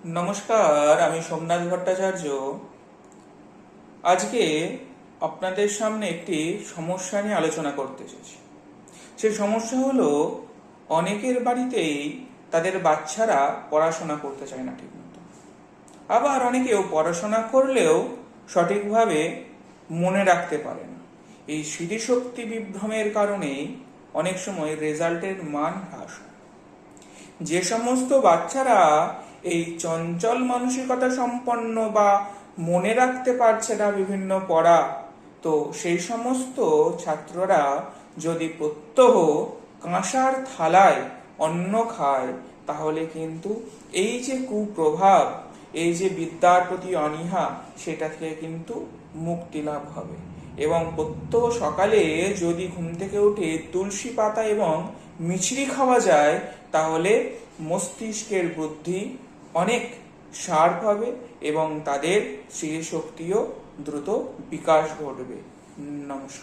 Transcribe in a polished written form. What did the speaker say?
নমস্কার, আমি সোমনাথ ভট্টাচার্য। আজকে আপনাদের সামনে একটি সমস্যা নিয়ে আলোচনা করতে এসেছি। সেই সমস্যা হলো, অনেকের বাড়িতেই তাদের বাচ্চারা পড়াশোনা করতে চায় না ঠিকমতো। আবার অনেকেও পড়াশোনা করলেও সঠিকভাবে মনে রাখতে পারে না। এই স্মৃতিশক্তি বিভ্রমের কারণেই অনেক সময় রেজাল্টের মান হ্রাস হয়। যে সমস্ত বাচ্চারা এই চঞ্চল মানসিকতা সম্পন্ন বা মনে রাখতে পারছে না বিভিন্ন পড়া, তো সেই সমস্ত ছাত্ররা যদি প্রত্যহ কাঁসার থালায় অন্ন খায়, তাহলে কিন্তু এই যে কুপ্রভাব, এই যে বিদ্যার প্রতি অনীহা, সেটা থেকে কিন্তু মুক্তি লাভ হবে। এবং প্রত্যহ সকালে যদি ঘুম থেকে উঠে তুলসী পাতা এবং মিছরি খাওয়া যায়, তাহলে মস্তিষ্কের বুদ্ধি অনেক শার্প হবে এবং তাদের স্মৃতিশক্তিও দ্রুত বিকাশ ঘটবে। নমস্কার।